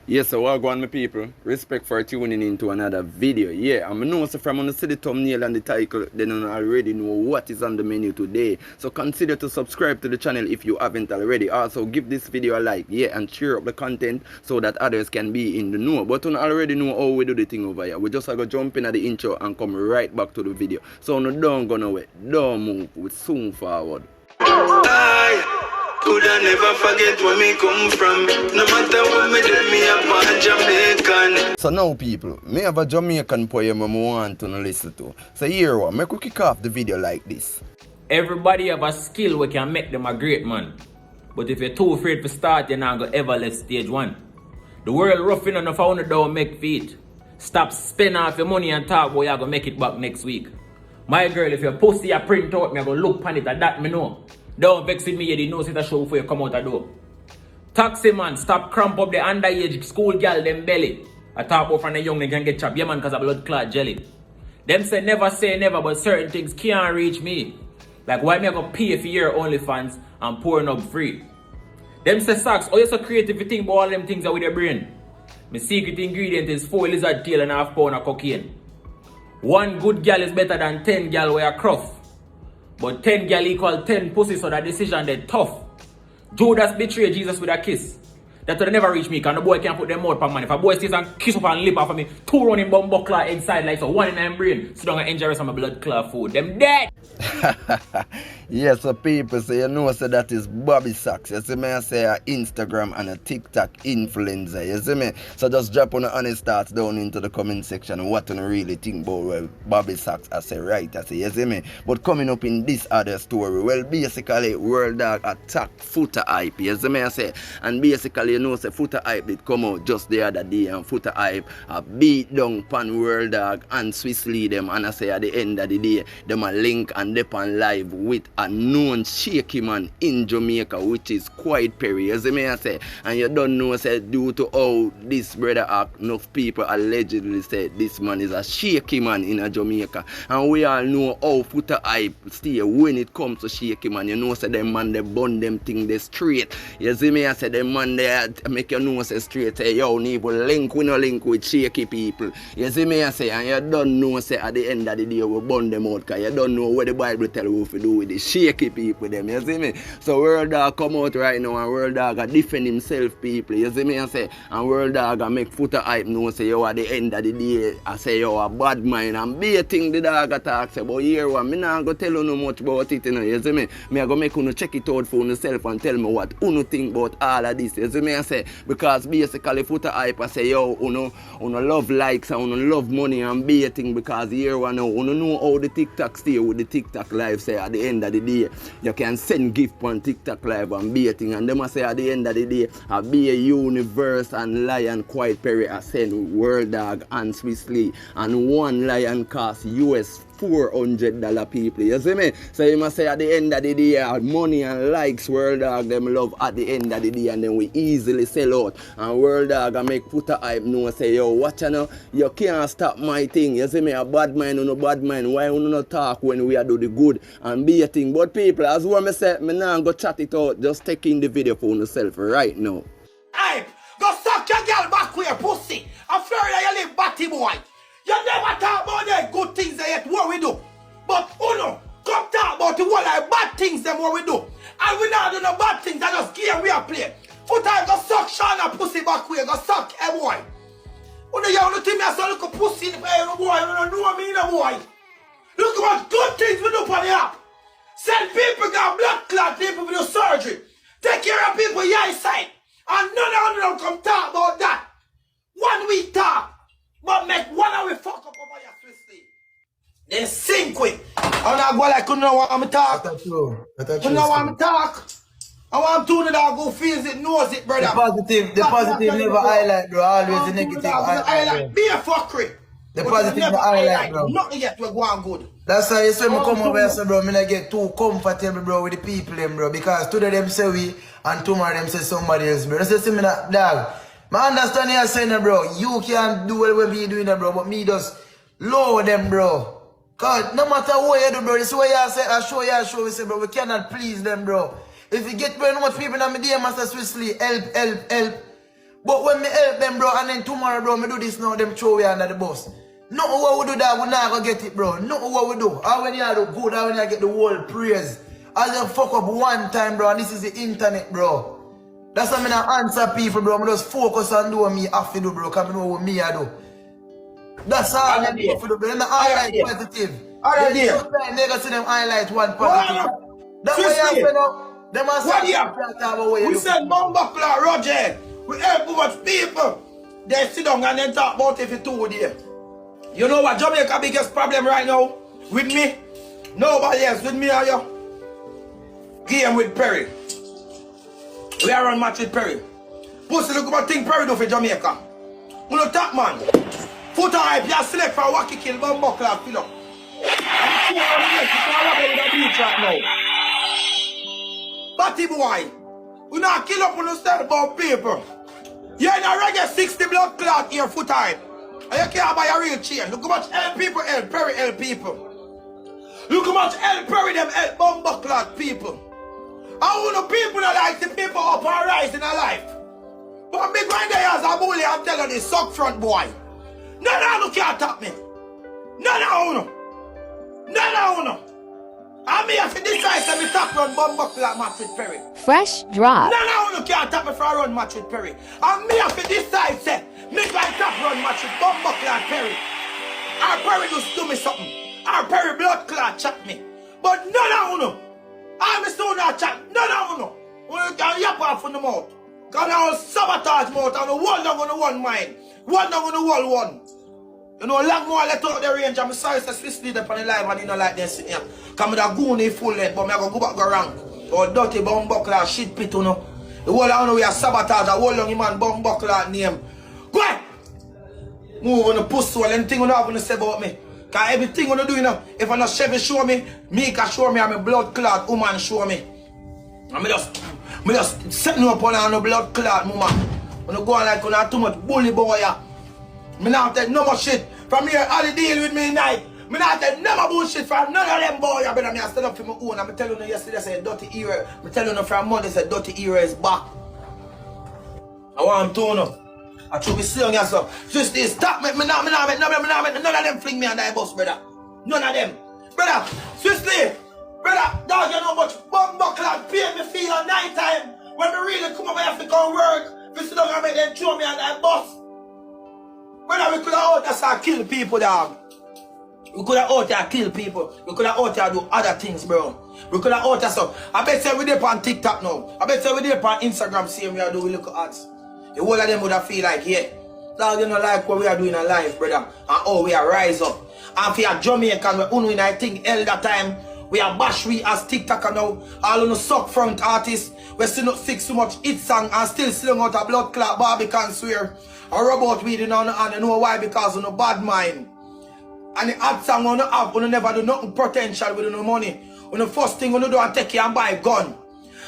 Yes, so I go on my people. Respect for tuning in to another video. Yeah, I'm know so from on the see the thumbnail and the title, then you already know what is on the menu today. So consider to subscribe to the channel if you haven't already. Also give this video a like, yeah, and share up the content so that others can be in the know. But you already know how we do the thing over here. We just go jump in at the intro and come right back to the video. So no don't go nowhere. Don't move. We soon forward. Could I never forget where me come from? No matter what me do, me a Jamaican. So now people, me have a Jamaican poem I want to listen to. So here one, make we kick off the video like this. Everybody have a skill we can make them a great man. But if you're too afraid to start, you're not gonna ever left stage one. The world roughing enough I wanna don't make feet. Stop spending off your money and talk boy, you're gonna make it back next week. My girl, if your pussy a print out, me I go look pan it and that me know. Don't vex with me, you didn't know it a show before you come out the door. Taxi man, stop cramp up the underage school girl them belly. I talk about from the young they can get chopped, yeah man, cause of blood clot jelly. Them say never, but certain things can't reach me. Like why me I go pay for your OnlyFans and pouring up free? Them say socks, oh you so creative you think about all them things are with your brain. My secret ingredient is 4 lizard tail and half pound of cocaine. 1 good girl is better than 10 girl where a cruff. But 10 girl equal 10 pussy, so that decision they tough. Judas betrayed Jesus with a kiss. That will never reach me, because the boy can't put them mouth on man. If a boy stays and kiss up and lip off of me, 2 running bum buckler inside like so, 1 in my brain. So don't enjoy some blood clot food. Them dead! Yes, so people say you know so that is Bobby Sacks. You see me I say a Instagram and a TikTok influencer. You see me? So just drop on the honest thoughts down into the comment section what you really think about well, Bobby Sacks I say right I say you see me? But coming up in this other story, well basically World Dawg attack Foota hype. You see me I say? And basically you know say Foota hype did come out just the other day and Foota hype beat down pan World Dawg and Swiss Lee them and I say at the end of the day them a link and they pan live with a known shaky man in Jamaica, which is quite Perry, as me I say. And you don't know, say, due to how this brother act, enough people allegedly say this man is a shaky man in a Jamaica. And we all know how Foota hype stay when it comes to shaky man. You know, say them man they bun them thing they straight. You see me I say them man they make you know say straight, say yo need link we no link with shaky people. You see me I say, and you don't know say at the end of the day we bun them out, because you don't know what the Bible tell you to do with the shaky people them, you see me? So World Dawg come out right now and World Dawg defend himself people, you see me I say, and World Dawg make Foota hype know say yo at the end of the day I say yo a bad mind and baiting the dog attack say but here one me not go tell you no much about it, you know, you see me? Me I go make you check it out for yourself and tell me what you think about all of this, you see me I say, because basically Foota hype I say yo you love likes and you love money and baiting, because here one now you know how the TikTok stay with the TikTok live say at the end of the day you can send gift on TikTok live and baiting, and them say at the end of the day a be a universe and lion quite Perry I send World Dawg and Swiss Lee, and 1 lion cost US $400 people, you see me? So you must say at the end of the day money and likes World Dawg them love at the end of the day, and then we easily sell out, and World Dawg and make Foota hype know say yo watch you know you can't stop my thing, you see me? A bad mind or no bad mind, why you no talk when we are do the good and be a thing? But people, as what me say, me now go chat it out, just taking the video for yourself right now. Hype, go suck your girl back with your pussy. I'm sorry that you live batty boy. You never talk about the good things that yet what we do. But Uno, come talk about the one like bad things them what we do. And we not do no bad things, that just game we are playing. Foota go suck Ishawna pussy back with, go suck a boy. Uno you want to tell me I saw look a pussy in the boy, you don't know me in a boy. Look at what good things we do for the app. Send people got blood clot, people do surgery. Take care of people your side. And none of them come talk about that. 1 week talk. But make one of we fuck up over your Swiss Lee. Then sink with. I'm not going like you know what I'm talk. You know what I'm talk. I want to the dog who feels it, knows it, brother. The positive never highlight, bro. Always the negative highlight. Be a fuckery. The positive never highlight, bro. Nothing yet will go on good. That's why you say me come over here, so bro, me not get too comfortable, bro, with the people, them, bro. Because today them say we, and tomorrow them say somebody else, bro. That's see me that, dog. I understand you saying, bro. You can't do what we doing, bro. But me just lower them, bro. Cause no matter what you do, bro, this is what you say, I show, we say, bro, we cannot please them, bro. If you get very much people in my DM, Master Swiss Lee, help. But when me help them, bro, and then tomorrow, bro, me do this now, them throw me under the bus. Nothing what we do that, we not gonna get it, bro. Nothing what we do. How when you do good, how when you get the world praise. I just fuck up one time, bro, and this is the internet, bro. That's why I don't answer people, bro. I just focus on doing me have to do, bro, because I know what me I do. That's all I do for the bro. And I highlight positive. Alright, They gonna see them highlight one positive. That's why you say no. Them are saying we said Bumbaclaw, Roger. We help too much people. They sit down and then talk about if you two there. You know what Jamaica biggest problem right now? With me? Nobody else. With me or you? Game with Perry. We are on match with Perry. Pussy look about thing Perry do for Jamaica. We no top man. Foota hype, you select for Wacky kill Bumbaclaw fill up. I'm sure I'm the beach right now. Batty boy, we not kill up on the start about people. You're in a reggae 60 blood clot here, Foota hype. And you can't buy a real chain. Look how much help people help Perry help people. Look how much help Perry them help Bumbaclaw people. I want the people that like the people up and rise in their life. But big one day as a bully, I'm telling you this suck front boy. None of you can't top me. None of you. I'm here for this side to be top run Bumbaclaw match with Perry. Fresh drop. None of you can't top me for a run match with Perry. I'm here for this side say, make my top run match with Bumbaclaw and Perry. Our Perry just do me something. Our Perry blood clot chat me. But none of you. I'm still not chat. None of you. You can yap off on the mouth. Because I will sabotage mouth and the one down on the one mind. One down on the wall one. You know, long more let out the range. I'm sorry to Swiss lead up on the live and you know like this. Because I'm going to go in full length, but I'm going to go back go wrong. Or dirty Bumbaclaw shit pit, you know. The whole of we are sabotage, the whole of man Bumbaclaw name. Go ahead! Move on the pussy, well, anything you know going to say about me. Because everything you do, you know, if I'm not Chevy show me, me can show me, I'm a blood clot woman show me. And me just setting up on a blood clot woman. When you go on like you too much bully boy. Me not take no more shit from here. All the deal with me tonight. Me not take no more bullshit from none of them boys. I better me stand up for my own. I'm telling you yesterday I said dirty era. I'm telling you from Monday said dirty era is back. I want to know. I should be saying yourself. Just this stop me. Me not none of them fling me on that bus, brother. None of them. Brother, seriously. Brother, dog, you know how much Bumbaclaw pay me feel at night time. When me really come up I have to go work. Me sit down and make them throw me on that bus. Brother, we could have out there start kill people, dog. We could have out there kill people. We could have out there do other things, bro. We could have out there so. I bet say we there on TikTok now. I bet say we there on Instagram seeing we are doing look ads. The whole of them would have feel like, yeah. Dog, you know like what we are doing in life, brother. And oh, we are rise up. And for your Jamaican, we only I think elder time. We are bash we as TikToker now. All on the suck front artists. We still not fix so much hit song and still selling out a blood clot Barbican swear. A robot weeding on and you know why? Because of no bad mind. And the ad song on the have, you never do nothing potential with no money. When the first thing you do and take you and buy a gun.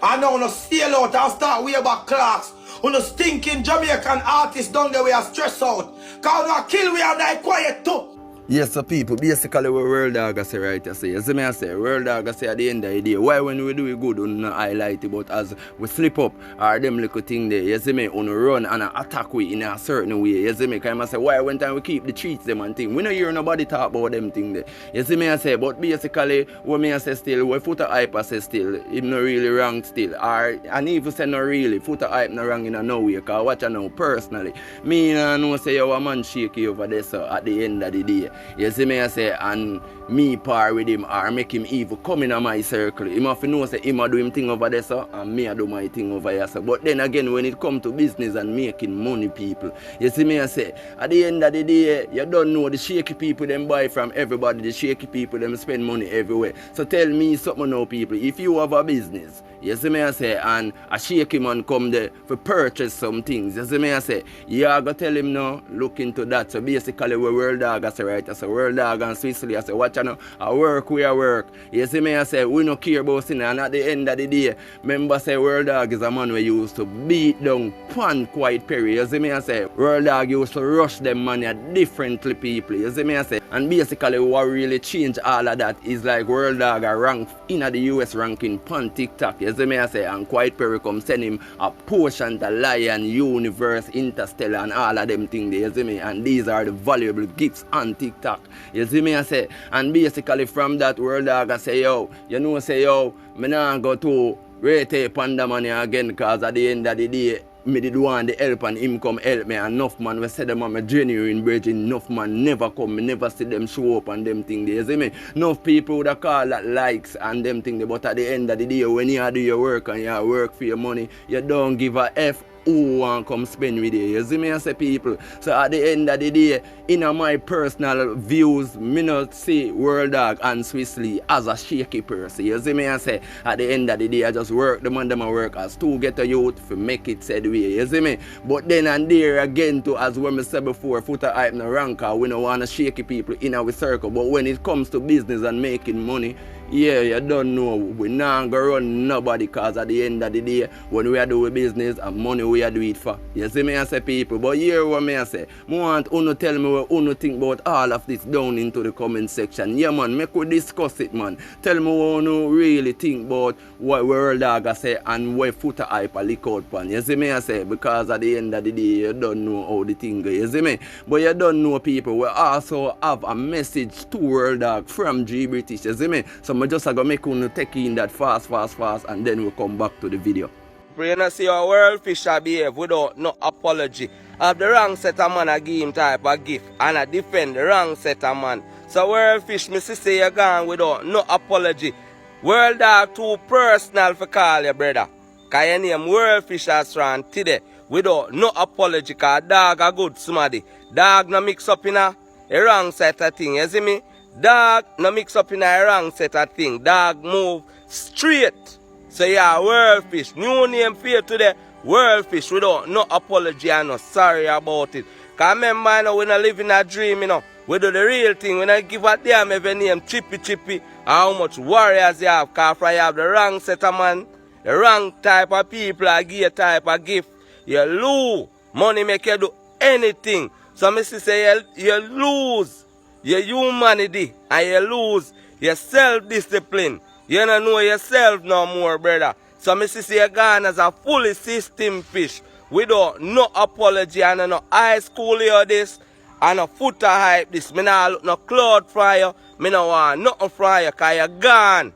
And now you steal out and start way back clocks. When the stinking Jamaican artists down there we are stressed out. Cause you kill we and die quiet too. Yes, so people, basically what World Dawg say right I say. As I say, World Dawg say at the end of the day, why when we do it good, we don't highlight it, but as we slip up, or them little thing there, you see me, we run and attack we in a certain way, you see me, because I say, why when time we keep the treats them and thing, we don't hear nobody talk about them thing there. You see me, I say, but basically, what me I say still, what Foota hype I say still, it not really wrong still, or, and even say not really, Foota hype not wrong in a no way, because watch I know personally, me know say you a man shaky over there, so at the end of the day. You see me I say, and me par with him or make him evil come in my circle. Him have to know say him a do him thing over there so, and me a do my thing over here so. But then again when it come to business and making money people, you see me I say, at the end of the day, you don't know the shaky people them buy from everybody, the shaky people them spend money everywhere. So tell me something now people, if you have a business, you see me I say, and a shaky man come there for purchase some things, you see me I say, you are going to tell him now, look into that. So basically what World Dawg I say right, I say World Dawg and Switzerland, I say watch you know, I work we a work. You see me I say, we no care about sin, and at the end of the day, remember say World Dawg is a man we used to beat down pan quite Perry. You see me I say, World Dawg used to rush them money at differently people. You see me I say, And basically what really changed all of that is like World Dawg a rank in the US ranking on TikTok. You see me I say, and Quiet Perry come send him a portion to Lion, Universe, Interstellar and all of them things there, you see me? And these are the valuable gifts on TikTok. You see me I say, and basically from that World Dawg I say, yo, you know say, yo, me nah go to rate Panda money again, cause at the end of the day, me did want the help and him come help me. And enough man we say them I'm a genuine virgin. Enough man never come, me never see them show up and them thing there. You see me? Enough people would have call that likes and them thing there. But at the end of the day, when you do your work and you work for your money, you don't give a F who want come spend with you. You see me I say people. So at the end of the day, in my personal views, me not see World Dawg and Swissley as a shaky person. You see me I say, at the end of the day, I just work the man them I work as to get a youth to make it said way. You see me? But then and there again too, as when me said before, Foota hype no ranker, we don't want to shaky people in our circle. But when it comes to business and making money, yeah, you don't know. We not gonna run nobody, cause at the end of the day, when we are doing business and money we are do it for. You see me I say people, but here what me I say, I want Uno tell me what Uno think about all of this down into the comment section. Yeah man, make we discuss it man. Tell me what Uno really think about what World Dawg I say and where Foota hype a leak out pan. You see me I say, because at the end of the day, you don't know how the thing go. You see me? But you don't know people. We also have a message to World Dawg from G British. You see me? So I just going to make you take in that fast and then we'll come back to the video. You know, see how world fish a behave without no apology. Have the wrong set of man a give him type of gift and I defend the wrong set of man. So world fish, me say you gone without no apology. World Dawg too personal for call you brother. Cause your name world fish as from today without no apology, cause Dawg a good somebody. Dawg no mix up in a wrong set of thing, you see me? Dawg no mix up in a wrong set of thing. Dawg move straight. So yeah, world fish. New name for you today, world fish without no apology and no sorry about it. Cause remember you know, we not live in a dream, you know. We do the real thing. We not give a damn if your name chippy how much warriors you have. Cause you have the wrong set of man, the wrong type of people, a give a type of gift. You lose. Money make you do anything. So I say you lose your humanity and you lose your self-discipline. You don't know yourself no more, brother. So I say you gone as a fully system fish without no apology and no high school or this and no Foota hype this. Me not look no cloud from you. Me no want nothing from you because you're gone.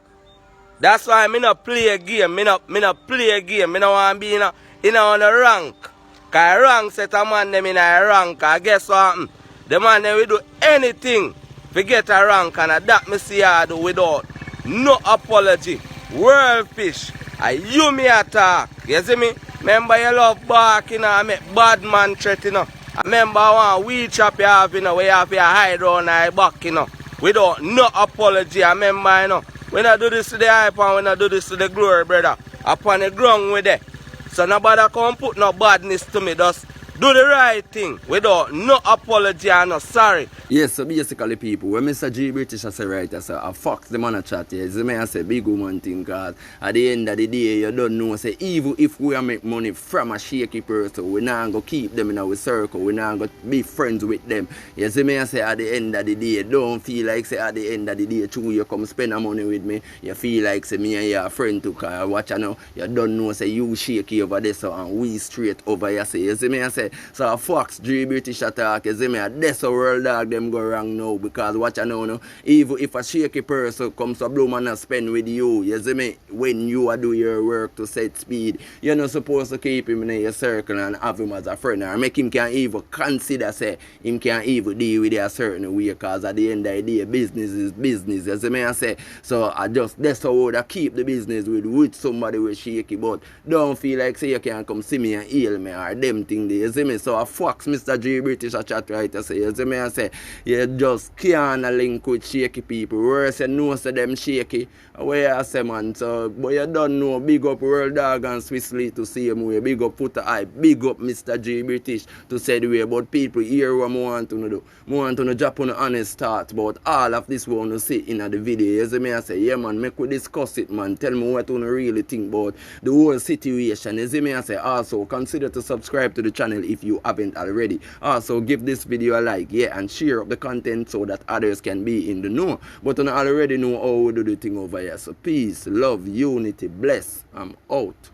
That's why me not play a game. Me not play a game. Me no want to be in a rank. Because rank set a man them in a rank. And guess what? The man them will do anything to get a rank. And that me see I do without no apology. World fish. And you me attack. You see me? Remember you love barking and make bad man threat, you know. I remember one weed shop you have, you know, where you have to hide around and back, you know. Without no apology. I remember, you know. We not do this to the hype and we not do this to the glory, brother. Upon the ground with it. So nobody come put no badness to me. Just do the right thing without no apology and no sorry. Yes, so basically people, when Mr. G British I say right, I say I fuck the man a chat here. You may I say big woman thing, cause at the end of the day you don't know, say even if we make money from a shaky person, we not go keep them in our circle, we not go be friends with them. You see me I say at the end of the day, don't feel like say at the end of the day true you come spend money with me, you feel like say me and you a friend too, cause watch you know, you don't know say you shaky over there so and we straight over here say. You see me I say, so a Fox G British attack, you see me, that's a World Dawg them go wrong now, because what you know, no, even if a shaky person comes to bloom and spend with you, you see me, when you are do your work to set speed, you're not supposed to keep him in your circle and have him as a friend or make him can even consider say him can even deal with you a certain way, because at the end of the day business is business, you see me I say. So I just that's how I keep the business with somebody with shaky, but don't feel like say you can come see me and heal me or them thing there, you see me. So I Fox Mr. G British a chat right I say, you see me I say, you just can't link with shaky people. Worse you know say them shaky. Where I say man, so but you don't know, big up World Dawg and Swissley to see him way, big up Foota hype, big up Mr. G British to say the way, but people here what I want to do. I want to drop on an honest thought about all of this we want to see in the video. You see me I say, yeah man, make we discuss it man. Tell me what you really think about the whole situation. You see me I say, also consider to subscribe to the channel if you haven't already. Also, give this video a like, yeah, and share up the content so that others can be in the know. But you already know how we do the thing over here. So peace, love, unity, bless. I'm out.